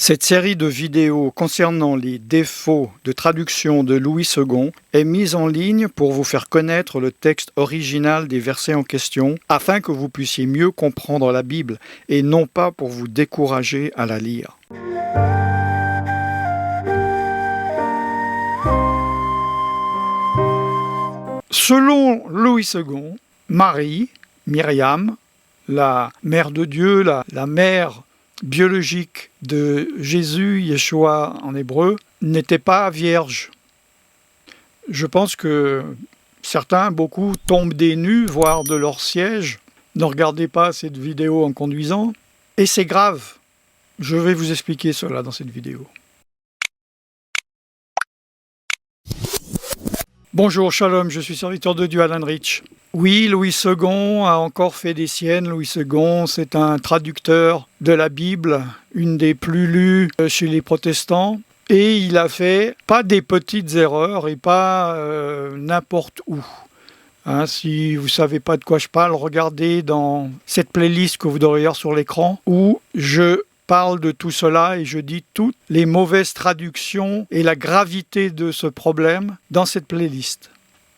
Cette série de vidéos concernant les défauts de traduction de Louis II est mise en ligne pour vous faire connaître le texte original des versets en question, afin que vous puissiez mieux comprendre la Bible et non pas pour vous décourager à la lire. Selon Louis II, Marie, Myriam, la mère de Dieu, la mère biologique de Jésus, Yeshua en hébreu, n'était pas vierge. Je pense que beaucoup tombent des nues, voire de leur siège. Ne regardez pas cette vidéo en conduisant. Et c'est grave. Je vais vous expliquer cela dans cette vidéo. Bonjour, shalom, je suis serviteur de Dieu Alan Rich. Oui, Louis II a encore fait des siennes. Louis II, c'est un traducteur de la Bible, une des plus lues chez les protestants. Et il a fait pas des petites erreurs et pas n'importe où. Si vous ne savez pas de quoi je parle, regardez dans cette playlist que vous devriez voir sur l'écran où je parle de tout cela et je dis toutes les mauvaises traductions et la gravité de ce problème dans cette playlist.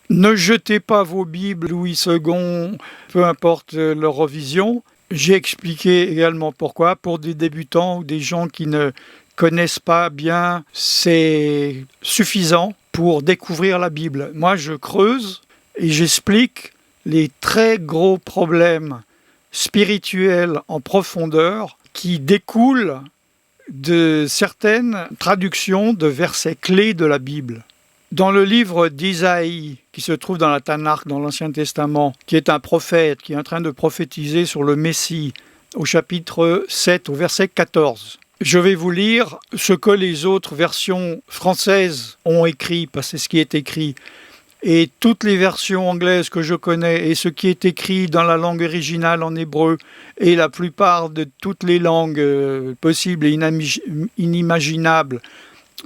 Ne jetez pas vos Bibles Louis II, peu importe leur revision. J'ai expliqué également pourquoi. Pour des débutants ou des gens qui ne connaissent pas bien, c'est suffisant pour découvrir la Bible. Moi, je creuse et j'explique les très gros problèmes spirituels en profondeur qui découlent de certaines traductions de versets clés de la Bible. Dans le livre d'Isaïe, qui se trouve dans la Tanakh, dans l'Ancien Testament, qui est un prophète, qui est en train de prophétiser sur le Messie, au chapitre 7, au verset 14. Je vais vous lire ce que les autres versions françaises ont écrit, parce que c'est ce qui est écrit. Et toutes les versions anglaises que je connais, et ce qui est écrit dans la langue originale en hébreu, et la plupart de toutes les langues possibles et inimaginables,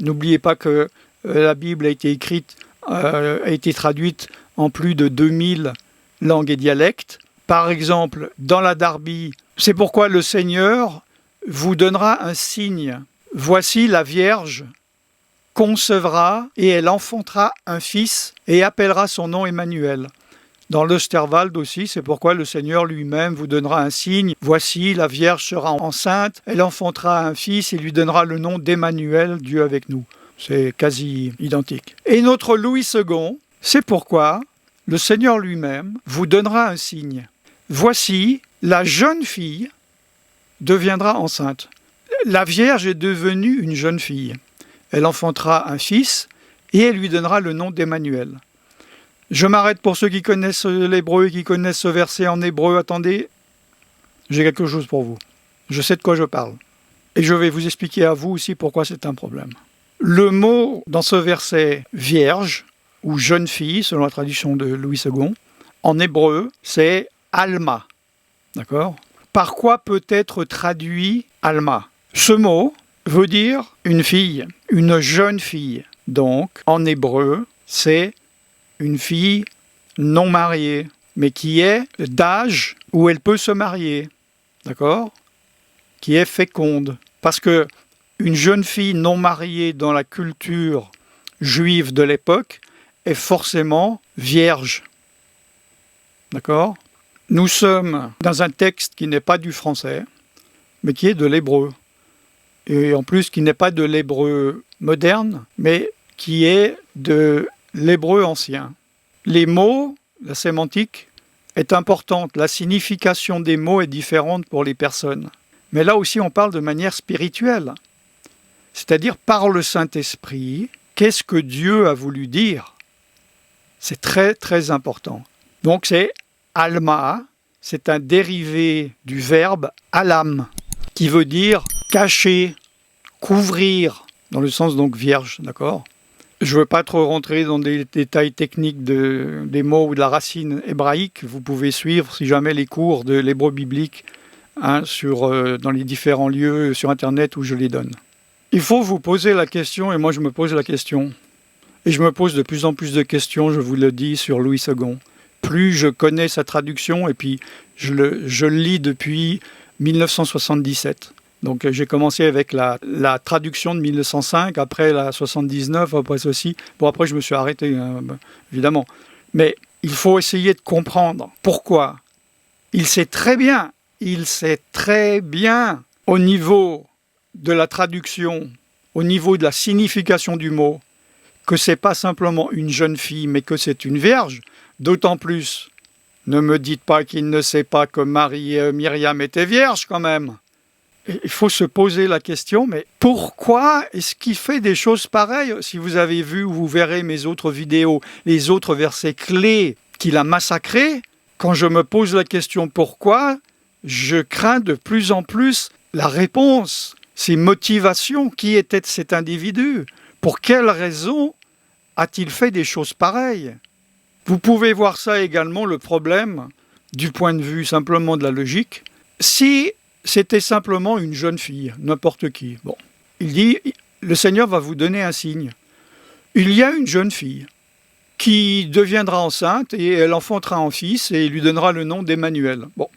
n'oubliez pas que la Bible a été traduite en plus de 2000 langues et dialectes. Par exemple, dans la Darby, c'est pourquoi le Seigneur vous donnera un signe. Voici la Vierge concevra et elle enfantera un fils et appellera son nom Emmanuel. Dans l'Osterwald aussi, c'est pourquoi le Seigneur lui-même vous donnera un signe. Voici, la Vierge sera enceinte, elle enfantera un fils et lui donnera le nom d'Emmanuel, Dieu avec nous. C'est quasi identique. Et notre Louis II, c'est pourquoi le Seigneur lui-même vous donnera un signe. Voici, la jeune fille deviendra enceinte. La Vierge est devenue une jeune fille. Elle enfantera un fils et elle lui donnera le nom d'Emmanuel. Je m'arrête pour ceux qui connaissent l'hébreu et qui connaissent ce verset en hébreu. Attendez, j'ai quelque chose pour vous. Je sais de quoi je parle. Et je vais vous expliquer à vous aussi pourquoi c'est un problème. Le mot dans ce verset « vierge » ou « jeune fille », selon la traduction de Louis II, en hébreu, c'est « alma ». D'accord ? Par quoi peut être traduit « alma » ? Ce mot veut dire une fille, une jeune fille. Donc, en hébreu, c'est une fille non mariée, mais qui est d'âge où elle peut se marier. D'accord ? Qui est féconde. Parce que une jeune fille non mariée dans la culture juive de l'époque est forcément vierge. D'accord ? Nous sommes dans un texte qui n'est pas du français, mais qui est de l'hébreu. Et en plus, qui n'est pas de l'hébreu moderne, mais qui est de l'hébreu ancien. Les mots, la sémantique, est importante. La signification des mots est différente pour les personnes. Mais là aussi, on parle de manière spirituelle. C'est-à-dire, par le Saint-Esprit, qu'est-ce que Dieu a voulu dire ? C'est très, très important. Donc, c'est alma, c'est un dérivé du verbe alam, qui veut dire cacher, couvrir, dans le sens donc vierge, d'accord ? Je ne veux pas trop rentrer dans des détails techniques des mots ou de la racine hébraïque. Vous pouvez suivre, si jamais, les cours de l'hébreu biblique dans les différents lieux sur Internet où je les donne. Il faut vous poser la question, et moi je me pose la question. Et je me pose de plus en plus de questions, je vous le dis, sur Louis II. Plus je connais sa traduction, et puis je le lis depuis 1977. Donc j'ai commencé avec la traduction de 1905, après la 79, après ceci. Bon, après je me suis arrêté, évidemment. Mais il faut essayer de comprendre pourquoi. Il sait très bien au niveau de la traduction, au niveau de la signification du mot, que c'est pas simplement une jeune fille, mais que c'est une vierge. D'autant plus, ne me dites pas qu'il ne sait pas que Myriam était vierge quand même. Il faut se poser la question, mais pourquoi est-ce qu'il fait des choses pareilles? Si vous avez vu ou vous verrez mes autres vidéos, les autres versets clés qu'il a massacrés, quand je me pose la question pourquoi, je crains de plus en plus la réponse, ses motivations. Qui était cet individu? Pour quelle raison a-t-il fait des choses pareilles? Vous pouvez voir ça également, le problème, du point de vue simplement de la logique. Si c'était simplement une jeune fille, n'importe qui. Bon, il dit, le Seigneur va vous donner un signe. Il y a une jeune fille qui deviendra enceinte et elle enfantera un fils et il lui donnera le nom d'Emmanuel. Bon,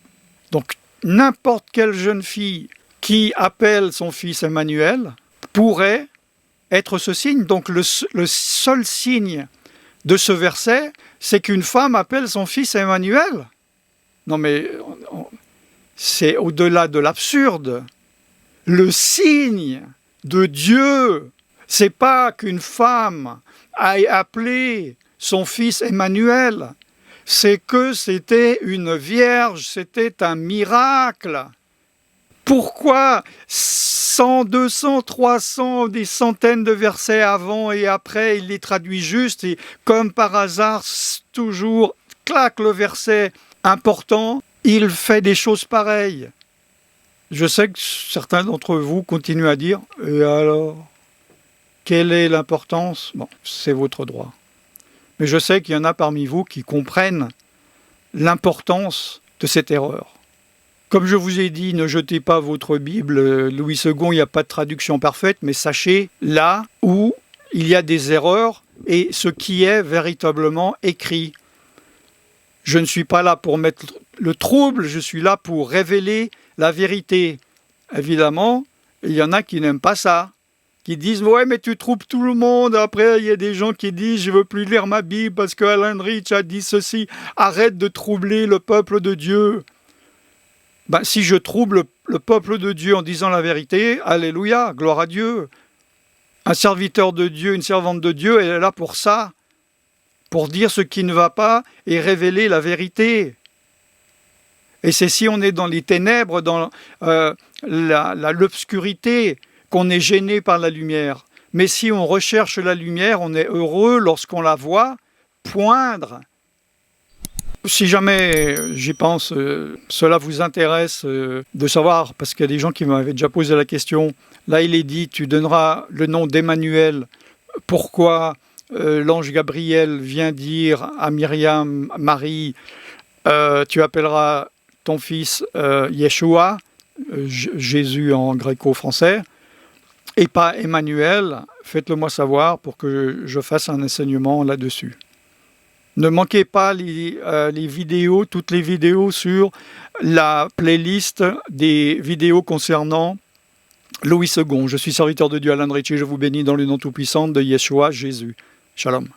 donc n'importe quelle jeune fille qui appelle son fils Emmanuel pourrait être ce signe. Donc le seul signe de ce verset, c'est qu'une femme appelle son fils Emmanuel. Non mais c'est au-delà de l'absurde. Le signe de Dieu, c'est pas qu'une femme ait appelé son fils Emmanuel, c'est que c'était une vierge, c'était un miracle. Pourquoi 100, 200, 300, des centaines de versets avant et après, il les traduit juste et comme par hasard, toujours, claque le verset important, il fait des choses pareilles. Je sais que certains d'entre vous continuent à dire « Et alors, quelle est l'importance ?» Bon, c'est votre droit. Mais je sais qu'il y en a parmi vous qui comprennent l'importance de cette erreur. Comme je vous ai dit, ne jetez pas votre Bible. Louis II, il n'y a pas de traduction parfaite, mais sachez là où il y a des erreurs et ce qui est véritablement écrit. Je ne suis pas là pour mettre le trouble, je suis là pour révéler la vérité. Évidemment, il y en a qui n'aiment pas ça, qui disent « Ouais, mais tu troubles tout le monde. » Après, il y a des gens qui disent « Je ne veux plus lire ma Bible parce que Alan Rich a dit ceci. Arrête de troubler le peuple de Dieu. » Ben, si je trouble le peuple de Dieu en disant la vérité, alléluia, gloire à Dieu. Un serviteur de Dieu, une servante de Dieu, elle est là pour ça, pour dire ce qui ne va pas et révéler la vérité. Et c'est si on est dans les ténèbres, dans l'obscurité, qu'on est gêné par la lumière. Mais si on recherche la lumière, on est heureux lorsqu'on la voit poindre. Si jamais, j'y pense, cela vous intéresse de savoir, parce qu'il y a des gens qui m'avaient déjà posé la question, là il est dit, tu donneras le nom d'Emmanuel. Pourquoi l'ange Gabriel vient dire à Myriam, Marie, tu appelleras ton fils Yeshua, Jésus en gréco-français, et pas Emmanuel, faites-le moi savoir pour que je fasse un enseignement là-dessus. Ne manquez pas les vidéos, toutes les vidéos sur la playlist des vidéos concernant Louis II. Je suis serviteur de Dieu Alan Rich et je vous bénis dans le nom tout-puissant de Yeshua, Jésus. Shalom.